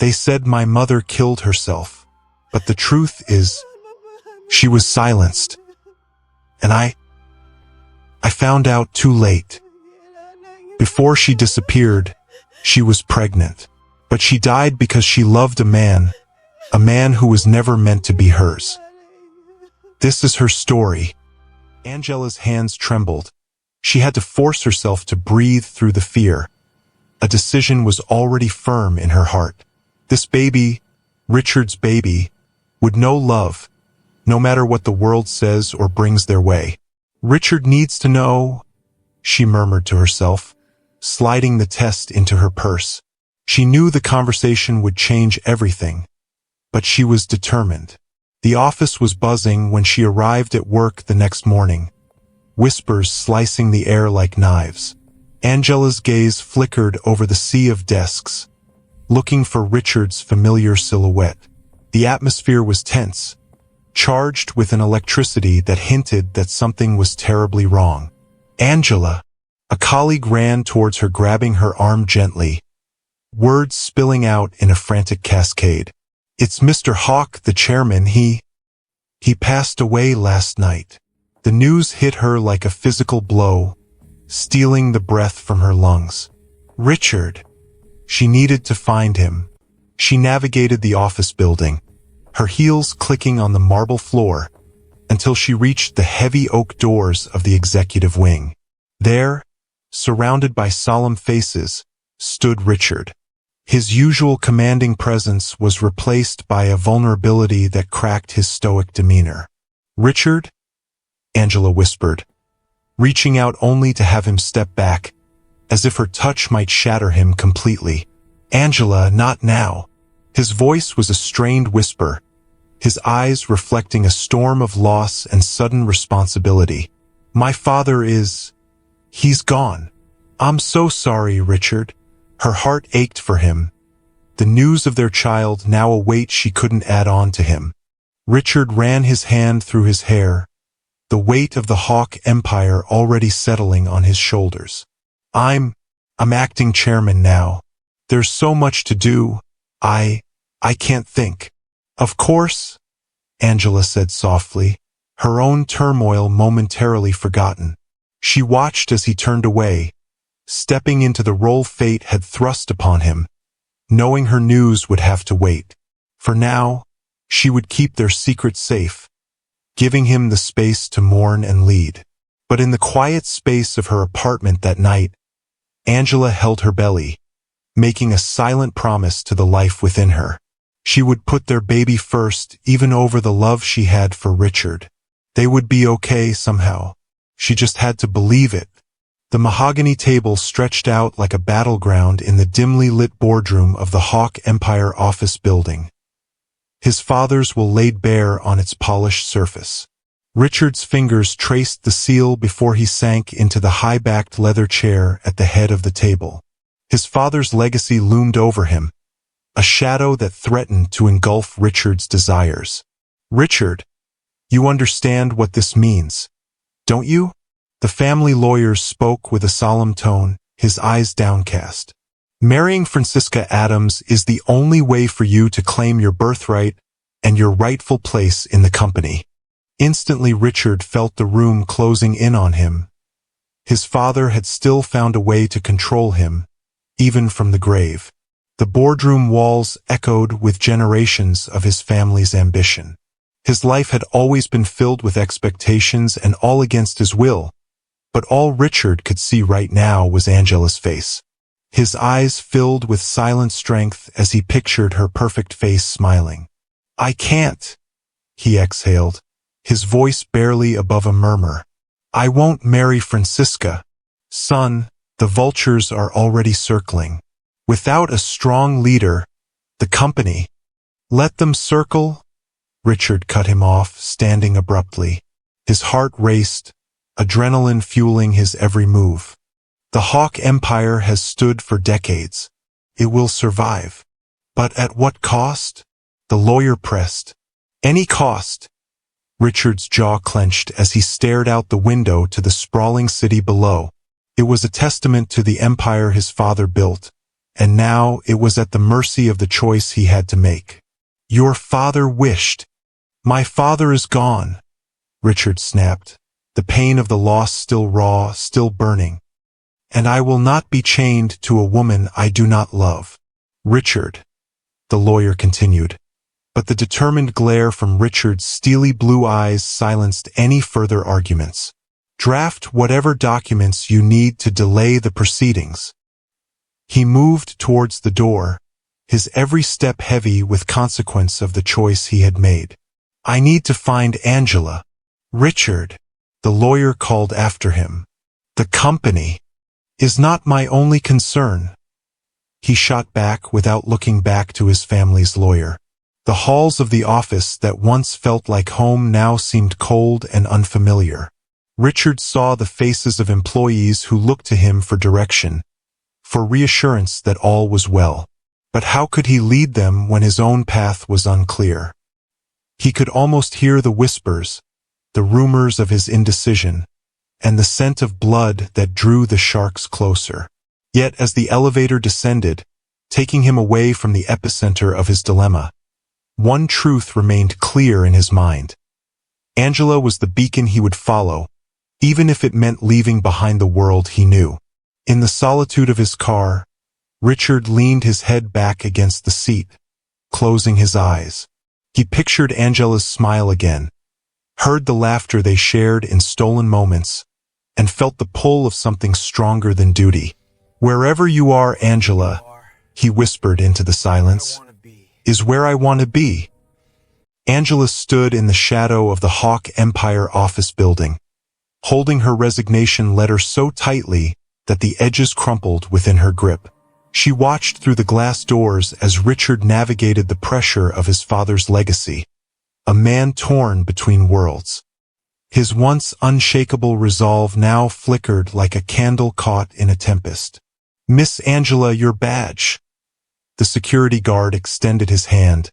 They said my mother killed herself, but the truth is, she was silenced. And I found out too late. Before she disappeared, she was pregnant. But she died because she loved a man who was never meant to be hers. This is her story. Angela's hands trembled. She had to force herself to breathe through the fear. A decision was already firm in her heart. This baby, Richard's baby, would know love, no matter what the world says or brings their way. Richard needs to know, she murmured to herself, sliding the test into her purse. She knew the conversation would change everything, but she was determined. The office was buzzing when she arrived at work the next morning, whispers slicing the air like knives. Angela's gaze flickered over the sea of desks, looking for Richard's familiar silhouette. The atmosphere was tense, charged with an electricity that hinted that something was terribly wrong. Angela! A colleague ran towards her, grabbing her arm gently, words spilling out in a frantic cascade. It's Mr. Hawk, the chairman. He passed away last night. The news hit her like a physical blow, stealing the breath from her lungs. Richard. She needed to find him. She navigated the office building, her heels clicking on the marble floor, until she reached the heavy oak doors of the executive wing. There, surrounded by solemn faces, stood Richard. His usual commanding presence was replaced by a vulnerability that cracked his stoic demeanor. "Richard?" Angela whispered, reaching out only to have him step back, as if her touch might shatter him completely. "Angela, not now." His voice was a strained whisper, his eyes reflecting a storm of loss and sudden responsibility. "My father he's gone." "I'm so sorry, Richard." Her heart ached for him. The news of their child, now a weight she couldn't add on to him. Richard ran his hand through his hair, the weight of the Hawk Empire already settling on his shoulders. I'm acting chairman now. There's so much to do. I can't think." "Of course," Angela said softly, her own turmoil momentarily forgotten. She watched as he turned away, stepping into the role fate had thrust upon him, knowing her news would have to wait. For now, she would keep their secret safe, giving him the space to mourn and lead. But in the quiet space of her apartment that night, Angela held her belly, making a silent promise to the life within her. She would put their baby first, even over the love she had for Richard. They would be okay somehow. She just had to believe it. The mahogany table stretched out like a battleground in the dimly lit boardroom of the Hawk Empire office building. His father's will laid bare on its polished surface. Richard's fingers traced the seal before he sank into the high-backed leather chair at the head of the table. His father's legacy loomed over him, a shadow that threatened to engulf Richard's desires. "Richard, you understand what this means, don't you?" The family lawyer spoke with a solemn tone, his eyes downcast. "Marrying Francisca Adams is the only way for you to claim your birthright and your rightful place in the company." Instantly Richard felt the room closing in on him. His father had still found a way to control him, even from the grave. The boardroom walls echoed with generations of his family's ambition. His life had always been filled with expectations and all against his will, but all Richard could see right now was Angela's face. His eyes filled with silent strength as he pictured her perfect face smiling. "I can't," he exhaled, his voice barely above a murmur. "I won't marry Francisca. Son, the vultures are already circling. Without a strong leader, the company—" "Let them circle," Richard cut him off, standing abruptly. His heart raced, adrenaline fueling his every move. "The Hawk Empire has stood for decades. It will survive. But at what cost?" The lawyer pressed. "Any cost." Richard's jaw clenched as he stared out the window to the sprawling city below. It was a testament to the empire his father built, and now it was at the mercy of the choice he had to make. "Your father wished." "My father is gone," Richard snapped, the pain of the loss still raw, still burning. "And I will not be chained to a woman I do not love." "Richard," the lawyer continued, but the determined glare from Richard's steely blue eyes silenced any further arguments. "Draft whatever documents you need to delay the proceedings." He moved towards the door, his every step heavy with consequence of the choice he had made. "I need to find Angela." "Richard," the lawyer called after him, "the company is not my only concern." He shot back without looking back to his family's lawyer. The halls of the office that once felt like home now seemed cold and unfamiliar. Richard saw the faces of employees who looked to him for direction, for reassurance that all was well. But how could he lead them when his own path was unclear? He could almost hear the whispers, the rumors of his indecision, and the scent of blood that drew the sharks closer. Yet as the elevator descended, taking him away from the epicenter of his dilemma, one truth remained clear in his mind. Angela was the beacon he would follow, even if it meant leaving behind the world he knew. In the solitude of his car, Richard leaned his head back against the seat, closing his eyes. He pictured Angela's smile again, heard the laughter they shared in stolen moments, and felt the pull of something stronger than duty. "Wherever you are, Angela," he whispered into the silence, "is where I want to be." Angela stood in the shadow of the Hawk Empire office building, holding her resignation letter so tightly that the edges crumpled within her grip. She watched through the glass doors as Richard navigated the pressure of his father's legacy, a man torn between worlds. His once unshakable resolve now flickered like a candle caught in a tempest. "Miss Angela, your badge." The security guard extended his hand,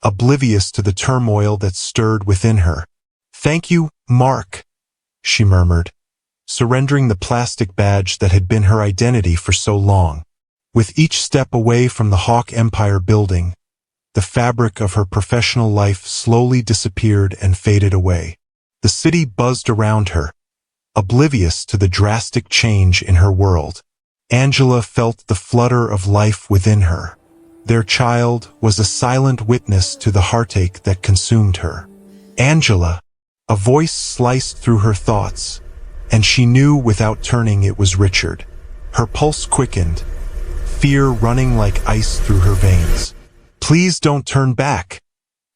oblivious to the turmoil that stirred within her. "Thank you, Mark," she murmured, surrendering the plastic badge that had been her identity for so long. With each step away from the Hawk Empire building, the fabric of her professional life slowly disappeared and faded away. The city buzzed around her, oblivious to the drastic change in her world. Angela felt the flutter of life within her. Their child was a silent witness to the heartache that consumed her. "Angela!" A voice sliced through her thoughts, and she knew without turning it was Richard. Her pulse quickened, fear running like ice through her veins. "Please don't turn back,"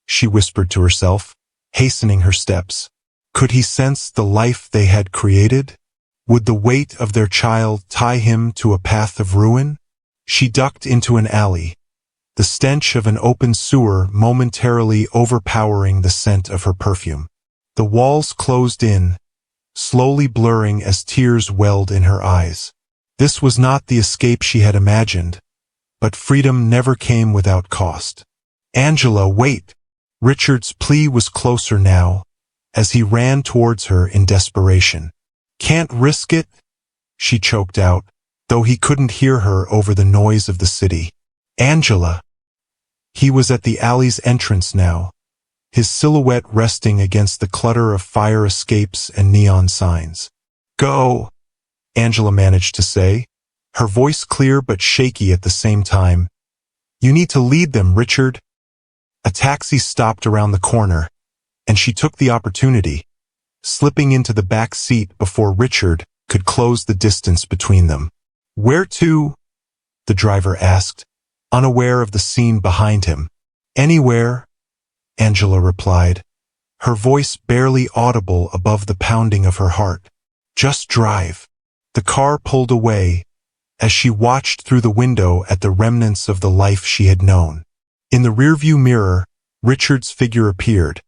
she whispered to herself, hastening her steps. Could he sense the life they had created? Would the weight of their child tie him to a path of ruin? She ducked into an alley, the stench of an open sewer momentarily overpowering the scent of her perfume. The walls closed in, slowly blurring as tears welled in her eyes. This was not the escape she had imagined, but freedom never came without cost. "Angela, wait!" Richard's plea was closer now, as he ran towards her in desperation. "Can't risk it," she choked out, though he couldn't hear her over the noise of the city. "Angela!" He was at the alley's entrance now, his silhouette resting against the clutter of fire escapes and neon signs. "Go," Angela managed to say, her voice clear but shaky at the same time. "You need to lead them, Richard." A taxi stopped around the corner, and she took the opportunity, slipping into the back seat before Richard could close the distance between them. "Where to?" the driver asked, unaware of the scene behind him. "Anywhere," Angela replied, her voice barely audible above the pounding of her heart. "Just drive." The car pulled away, as she watched through the window at the remnants of the life she had known. In the rearview mirror, Richard's figure appeared,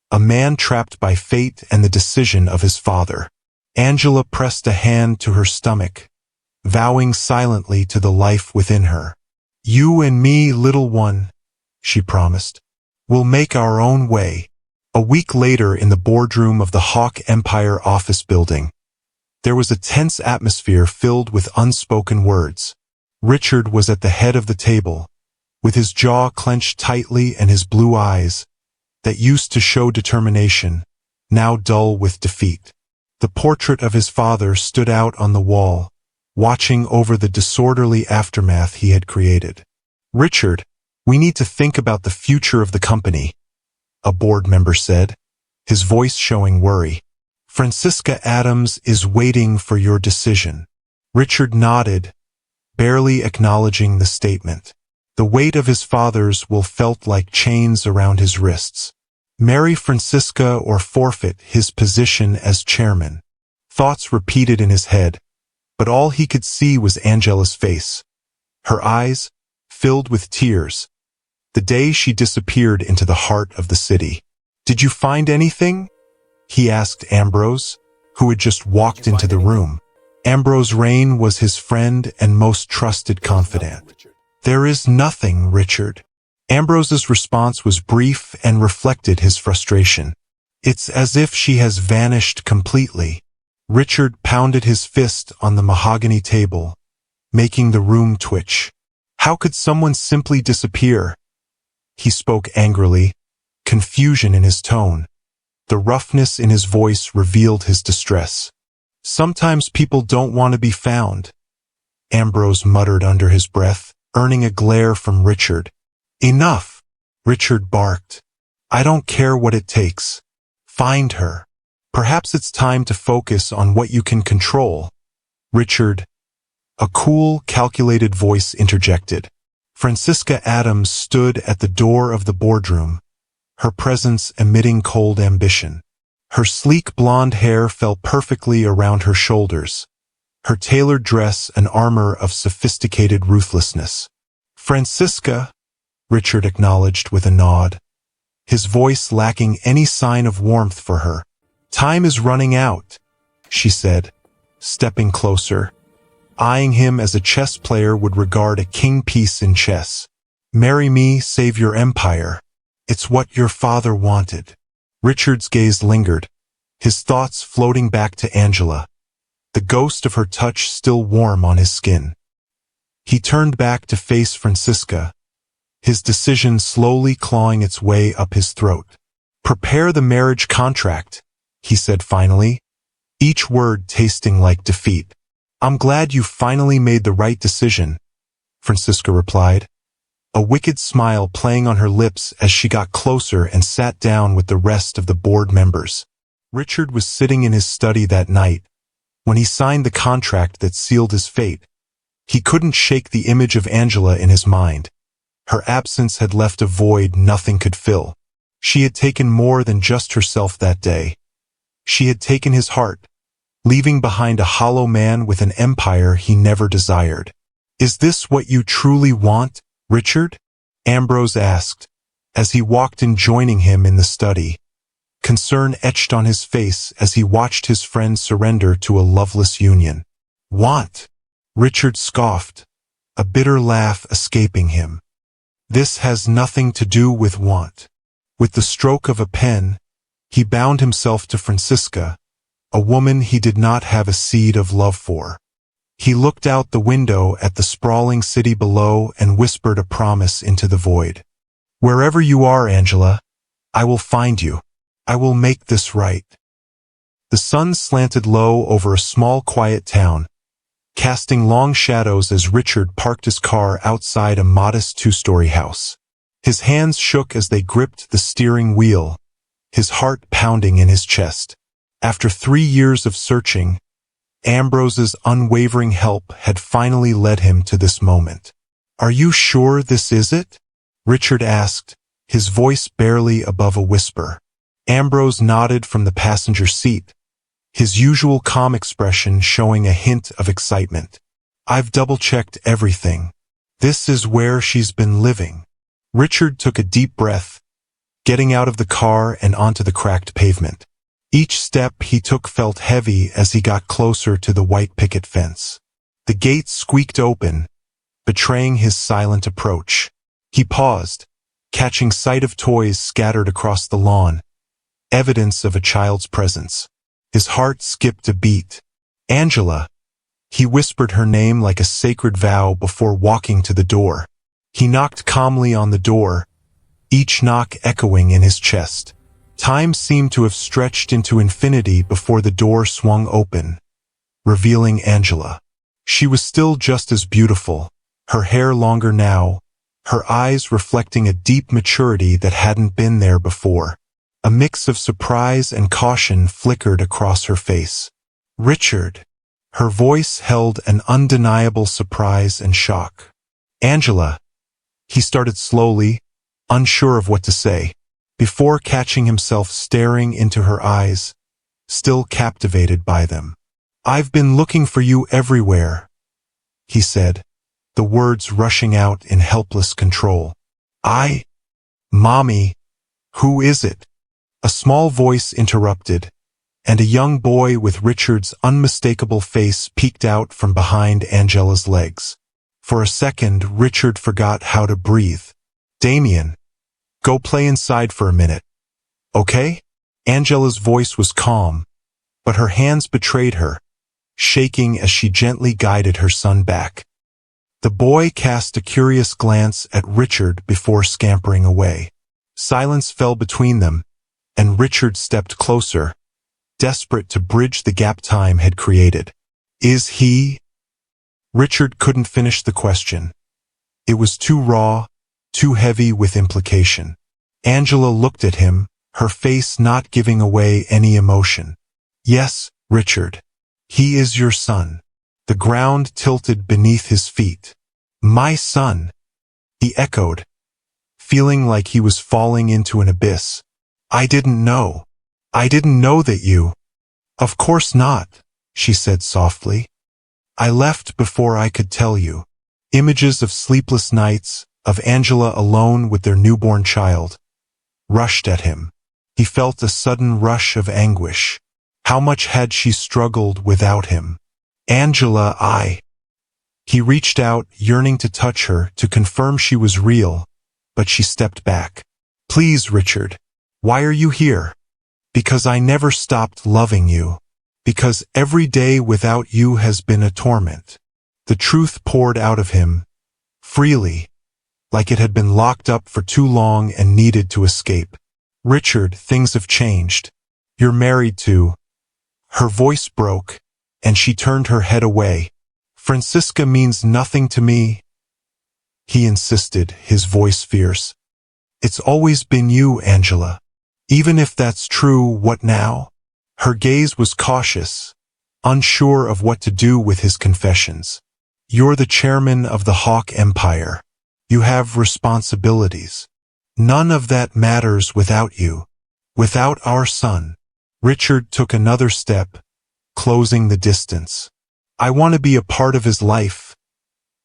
a man trapped by fate and the decision of his father. Angela pressed a hand to her stomach, vowing silently to the life within her. "You and me, little one," she promised. "We'll make our own way." A week later in the boardroom of the Hawk Empire office building, there was a tense atmosphere filled with unspoken words. Richard was at the head of the table, with his jaw clenched tightly and his blue eyes, that used to show determination, now dull with defeat. The portrait of his father stood out on the wall, watching over the disorderly aftermath he had created. "Richard, we need to think about the future of the company," a board member said, his voice showing worry. "Francisca Adams is waiting for your decision." Richard nodded, barely acknowledging the statement. The weight of his father's will felt like chains around his wrists. Marry Francisca or forfeit his position as chairman. Thoughts repeated in his head, but all he could see was Angela's face. Her eyes, filled with tears, the day she disappeared into the heart of the city. "Did you find anything?" he asked Ambrose, who had just walked into the room. Ambrose Rain was his friend and most trusted confidant. "There is nothing, Richard." Ambrose's response was brief and reflected his frustration. "It's as if she has vanished completely." Richard pounded his fist on the mahogany table, making the room twitch. How could someone simply disappear? He spoke angrily, confusion in his tone. The roughness in his voice revealed his distress. "Sometimes people don't want to be found," Ambrose muttered under his breath, earning a glare from Richard. "Enough," Richard barked. "I don't care what it takes. Find her. Perhaps it's time to focus on what you can control." "Richard," a cool, calculated voice interjected. Francisca Adams stood at the door of the boardroom, her presence emitting cold ambition. Her sleek blonde hair fell perfectly around her shoulders, her tailored dress an armor of sophisticated ruthlessness. "Francisca," Richard acknowledged with a nod, his voice lacking any sign of warmth for her. "Time is running out," she said, stepping closer, eyeing him as a chess player would regard a king piece in chess. "Marry me, save your empire. It's what your father wanted." Richard's gaze lingered, his thoughts floating back to Angela, the ghost of her touch still warm on his skin. He turned back to face Francisca, his decision slowly clawing its way up his throat. "Prepare the marriage contract," he said finally, each word tasting like defeat. "I'm glad you finally made the right decision," Francisca replied, a wicked smile playing on her lips as she got closer and sat down with the rest of the board members. Richard was sitting in his study that night, when he signed the contract that sealed his fate. He couldn't shake the image of Angela in his mind. Her absence had left a void nothing could fill. She had taken more than just herself that day. She had taken his heart, leaving behind a hollow man with an empire he never desired. "Is this what you truly want, Richard?" Ambrose asked, as he walked in joining him in the study. Concern etched on his face as he watched his friend surrender to a loveless union. "Want?" Richard scoffed, a bitter laugh escaping him. "This has nothing to do with want." With the stroke of a pen, he bound himself to Francisca, a woman he did not have a seed of love for. He looked out the window at the sprawling city below and whispered a promise into the void. "Wherever you are, Angela, I will find you. I will make this right." The sun slanted low over a small quiet town, casting long shadows as Richard parked his car outside a modest two-story house. His hands shook as they gripped the steering wheel, his heart pounding in his chest. After 3 years of searching, Ambrose's unwavering help had finally led him to this moment. "Are you sure this is it?" Richard asked, his voice barely above a whisper. Ambrose nodded from the passenger seat, his usual calm expression showing a hint of excitement. "I've double-checked everything. This is where she's been living." Richard took a deep breath, getting out of the car and onto the cracked pavement. Each step he took felt heavy as he got closer to the white picket fence. The gate squeaked open, betraying his silent approach. He paused, catching sight of toys scattered across the lawn, evidence of a child's presence. His heart skipped a beat. "Angela," He whispered her name like a sacred vow before walking to the door. He knocked calmly on the door, each knock echoing in his chest. Time seemed to have stretched into infinity before the door swung open, revealing Angela. She was still just as beautiful, her hair longer now, her eyes reflecting a deep maturity that hadn't been there before. A mix of surprise and caution flickered across her face. "Richard." Her voice held an undeniable surprise and shock. "Angela." He started slowly, unsure of what to say, before catching himself staring into her eyes, still captivated by them. "I've been looking for you everywhere," he said, the words rushing out in helpless control. Mommy, who is it?" A small voice interrupted, and a young boy with Richard's unmistakable face peeked out from behind Angela's legs. For a second, Richard forgot how to breathe. "Damien, go play inside for a minute, okay?" Angela's voice was calm, but her hands betrayed her, shaking as she gently guided her son back. The boy cast a curious glance at Richard before scampering away. Silence fell between them, and Richard stepped closer, desperate to bridge the gap time had created. "Is he?" Richard couldn't finish the question. It was too raw, too heavy with implication. Angela looked at him, her face not giving away any emotion. "Yes, Richard. He is your son." The ground tilted beneath his feet. "My son," he echoed, feeling like he was falling into an abyss. "I didn't know. I didn't know that you—" "Of course not," she said softly. "I left before I could tell you." Images of sleepless nights, of Angela alone with their newborn child, rushed at him. He felt a sudden rush of anguish. How much had she struggled without him? "Angela, He reached out, yearning to touch her, to confirm she was real, but she stepped back. "Please, Richard. Why are you here?" "Because I never stopped loving you. Because every day without you has been a torment." The truth poured out of him, freely, like it had been locked up for too long and needed to escape. "Richard, things have changed. You're married to—" Her voice broke, and she turned her head away. "Francisca means nothing to me," he insisted, his voice fierce. "It's always been you, Angela. Even if that's true, what now?" Her gaze was cautious, unsure of what to do with his confessions. "You're the chairman of the Hawk Empire. You have responsibilities. None of that matters without you. Without our son." Richard took another step, closing the distance. "I want to be a part of his life,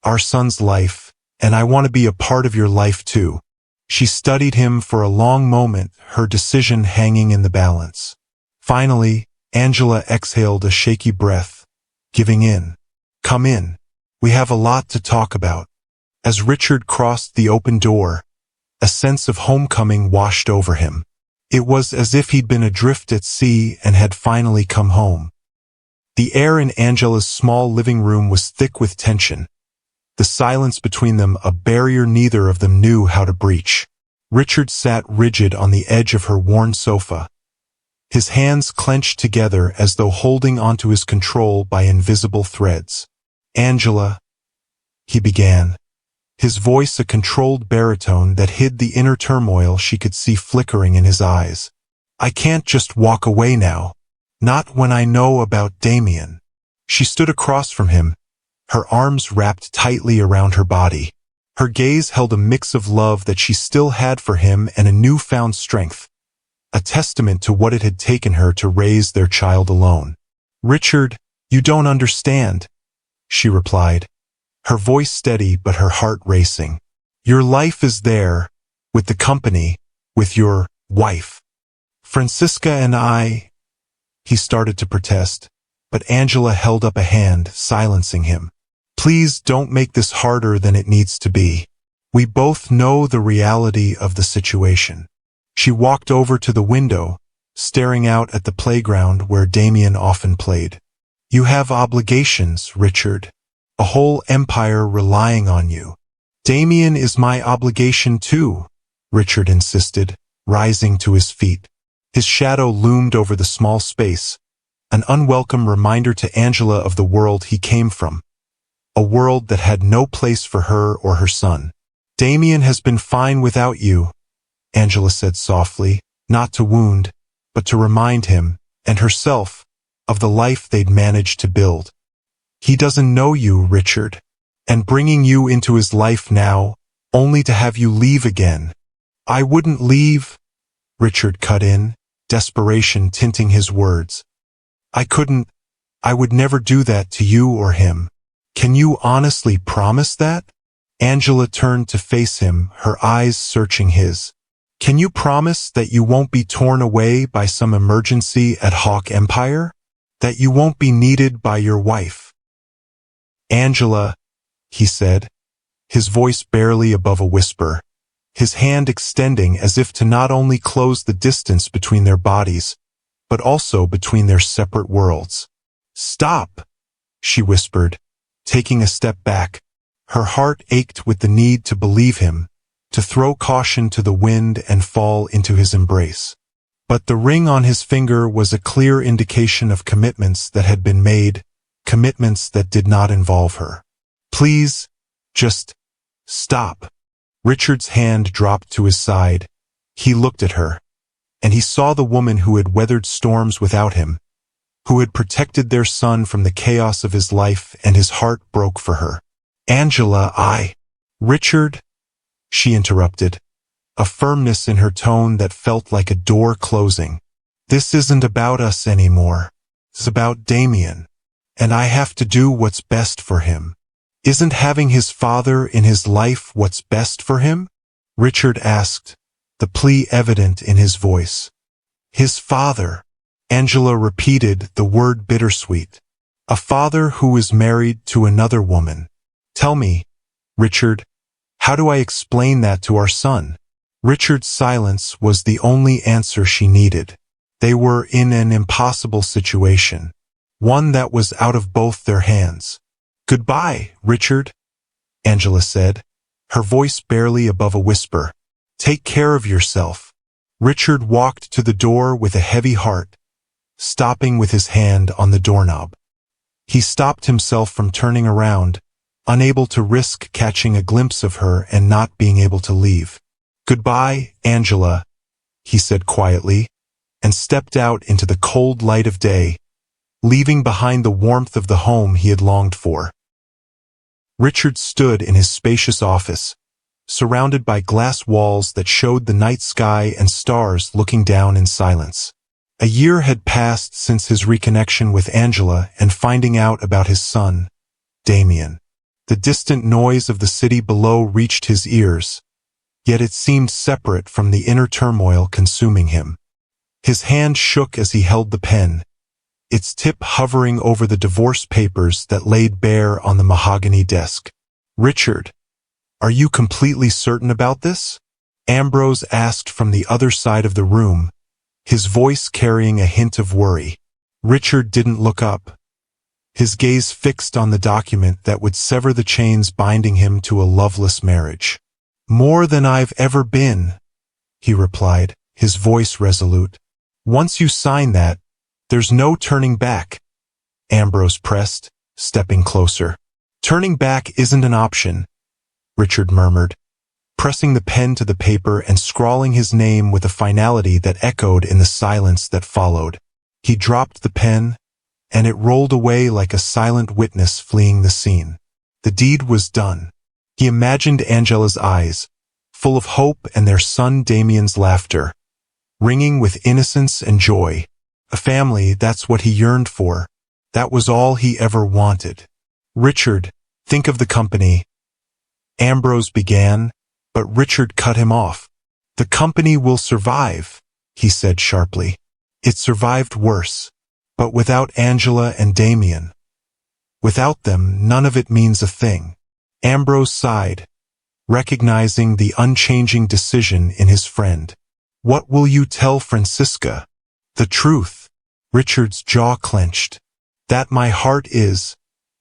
our son's life, and I want to be a part of your life too." She studied him for a long moment, her decision hanging in the balance. Finally, Angela exhaled a shaky breath, giving in. "Come in. We have a lot to talk about." As Richard crossed the open door, a sense of homecoming washed over him. It was as if he'd been adrift at sea and had finally come home. The air in Angela's small living room was thick with tension, the silence between them a barrier neither of them knew how to breach. Richard sat rigid on the edge of her worn sofa, his hands clenched together as though holding onto his control by invisible threads. "Angela," he began, his voice a controlled baritone that hid the inner turmoil she could see flickering in his eyes. "I can't just walk away now. Not when I know about Damien." She stood across from him, her arms wrapped tightly around her body. Her gaze held a mix of love that she still had for him and a newfound strength, a testament to what it had taken her to raise their child alone. "Richard, you don't understand," she replied, her voice steady but her heart racing. "Your life is there, with the company, with your wife. Francisca and I—" He started to protest, but Angela held up a hand, silencing him. "Please don't make this harder than it needs to be. We both know the reality of the situation." She walked over to the window, staring out at the playground where Damien often played. You have obligations, Richard. A whole empire relying on you. Damien is my obligation too, Richard insisted, rising to his feet. His shadow loomed over the small space, an unwelcome reminder to Angela of the world he came from. A world that had no place for her or her son. Damien has been fine without you, Angela said softly, not to wound, but to remind him, and herself, of the life they'd managed to build. He doesn't know you, Richard, and bringing you into his life now, only to have you leave again. I wouldn't leave, Richard cut in, desperation tinting his words. I would never do that to you or him. Can you honestly promise that? Angela turned to face him, her eyes searching his. Can you promise that you won't be torn away by some emergency at Hawk Empire? That you won't be needed by your wife? Angela, he said, his voice barely above a whisper, his hand extending as if to not only close the distance between their bodies, but also between their separate worlds. Stop, she whispered, taking a step back. Her heart ached with the need to believe him, to throw caution to the wind and fall into his embrace. But the ring on his finger was a clear indication of commitments that had been made, commitments that did not involve her. Please, just stop. Richard's hand dropped to his side. He looked at her, and he saw the woman who had weathered storms without him, who had protected their son from the chaos of his life, and his heart broke for her. Angela, Richard, she interrupted, a firmness in her tone that felt like a door closing. This isn't about us anymore. It's about Damien. And I have to do what's best for him. Isn't having his father in his life what's best for him? Richard asked, the plea evident in his voice. His father. Angela repeated the word bittersweet. A father who is married to another woman. Tell me, Richard, how do I explain that to our son? Richard's silence was the only answer she needed. They were in an impossible situation. One that was out of both their hands. Goodbye, Richard, Angela said, her voice barely above a whisper. Take care of yourself. Richard walked to the door with a heavy heart, stopping with his hand on the doorknob. He stopped himself from turning around, unable to risk catching a glimpse of her and not being able to leave. Goodbye, Angela, he said quietly, and stepped out into the cold light of day, leaving behind the warmth of the home he had longed for. Richard stood in his spacious office, surrounded by glass walls that showed the night sky and stars looking down in silence. A year had passed since his reconnection with Angela and finding out about his son, Damien. The distant noise of the city below reached his ears, yet it seemed separate from the inner turmoil consuming him. His hand shook as he held the pen, its tip hovering over the divorce papers that laid bare on the mahogany desk. Richard, are you completely certain about this? Ambrose asked from the other side of the room, his voice carrying a hint of worry. Richard didn't look up, his gaze fixed on the document that would sever the chains binding him to a loveless marriage. More than I've ever been, he replied, his voice resolute. Once you sign that, there's no turning back, Ambrose pressed, stepping closer. Turning back isn't an option, Richard murmured, pressing the pen to the paper and scrawling his name with a finality that echoed in the silence that followed. He dropped the pen, and it rolled away like a silent witness fleeing the scene. The deed was done. He imagined Angela's eyes, full of hope, and their son Damien's laughter, ringing with innocence and joy. A family, that's what he yearned for. That was all he ever wanted. Richard, think of the company. Ambrose began, but Richard cut him off. The company will survive, he said sharply. It survived worse, but without Angela and Damien. Without them, none of it means a thing. Ambrose sighed, recognizing the unchanging decision in his friend. What will you tell Francisca? The truth. Richard's jaw clenched. That my heart is,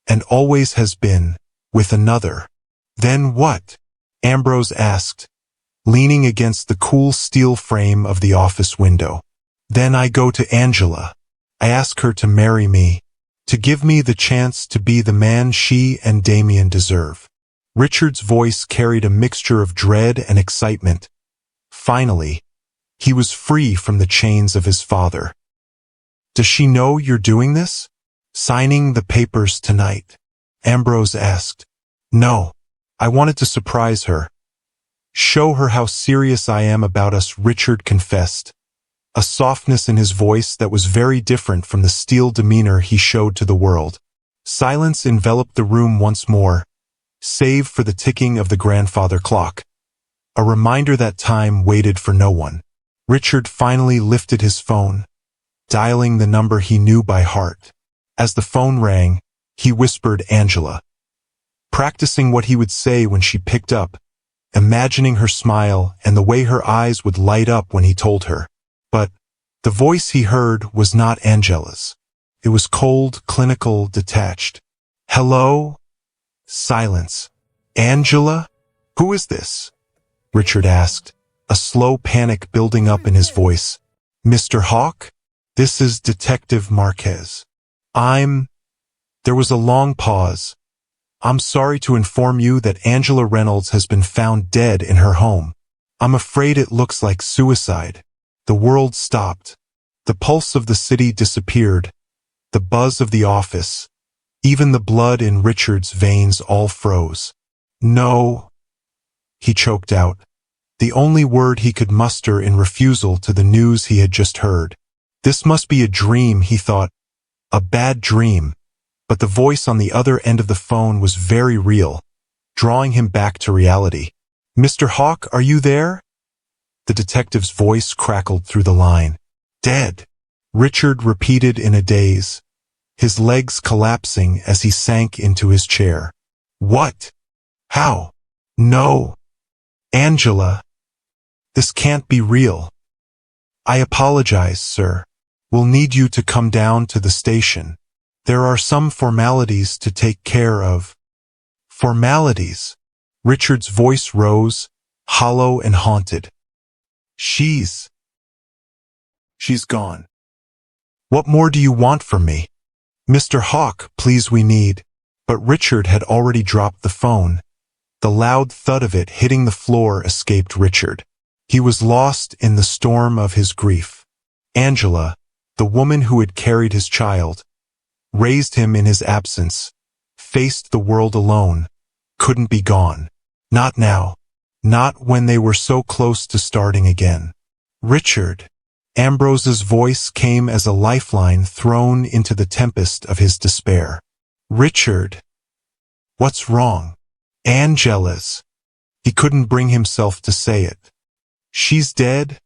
and always has been, with another. Then what? Ambrose asked, leaning against the cool steel frame of the office window. Then I go to Angela. I ask her to marry me, to give me the chance to be the man she and Damien deserve. Richard's voice carried a mixture of dread and excitement. Finally, he was free from the chains of his father. Does she know you're doing this? Signing the papers tonight? Ambrose asked. No. I wanted to surprise her. Show her how serious I am about us, Richard confessed, a softness in his voice that was very different from the steel demeanor he showed to the world. Silence enveloped the room once more, save for the ticking of the grandfather clock, a reminder that time waited for no one. Richard finally lifted his phone, dialing the number he knew by heart. As the phone rang, he whispered Angela, practicing what he would say when she picked up, imagining her smile and the way her eyes would light up when he told her. But the voice he heard was not Angela's. It was cold, clinical, detached. Hello? Silence. Angela? Who is this? Richard asked, a slow panic building up in his voice. Mr. Hawke? This is Detective Marquez. There was a long pause. I'm sorry to inform you that Angela Reynolds has been found dead in her home. I'm afraid it looks like suicide. The world stopped. The pulse of the city disappeared. The buzz of the office. Even the blood in Richard's veins all froze. No, he choked out, the only word he could muster in refusal to the news he had just heard. This must be a dream, he thought. A bad dream. But the voice on the other end of the phone was very real, drawing him back to reality. Mr. Hawke, are you there? The detective's voice crackled through the line. Dead, Richard repeated in a daze, his legs collapsing as he sank into his chair. What? How? No. Angela. This can't be real. I apologize, sir. We'll need you to come down to the station. There are some formalities to take care of. Formalities? Richard's voice rose, hollow and haunted. She's gone. What more do you want from me? Mr. Hawke, please, we need. But Richard had already dropped the phone. The loud thud of it hitting the floor escaped Richard. He was lost in the storm of his grief. Angela, the woman who had carried his child, raised him in his absence, faced the world alone, couldn't be gone. Not now. Not when they were so close to starting again. Richard. Ambrose's voice came as a lifeline thrown into the tempest of his despair. Richard. What's wrong? Angela's. He couldn't bring himself to say it. She's dead?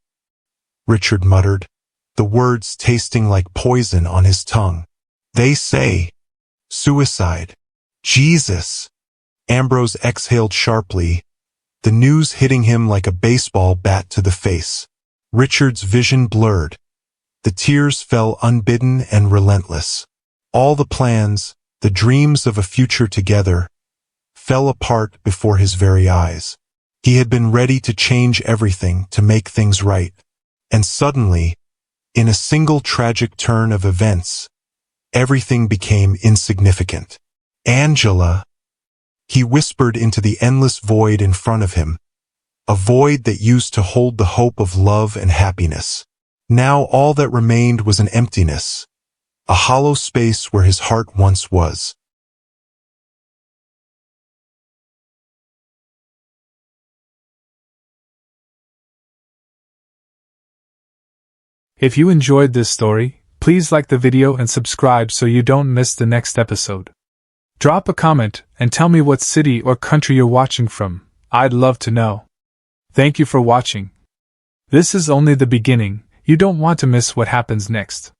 Richard muttered, the words tasting like poison on his tongue. They say suicide. Jesus. Ambrose exhaled sharply, the news hitting him like a baseball bat to the face. Richard's vision blurred. The tears fell unbidden and relentless. All the plans, the dreams of a future together, fell apart before his very eyes. He had been ready to change everything to make things right. And suddenly, in a single tragic turn of events, everything became insignificant. Angela, he whispered into the endless void in front of him, a void that used to hold the hope of love and happiness. Now all that remained was an emptiness, a hollow space where his heart once was. If you enjoyed this story, please like the video and subscribe so you don't miss the next episode. Drop a comment and tell me what city or country you're watching from. I'd love to know. Thank you for watching. This is only the beginning. You don't want to miss what happens next.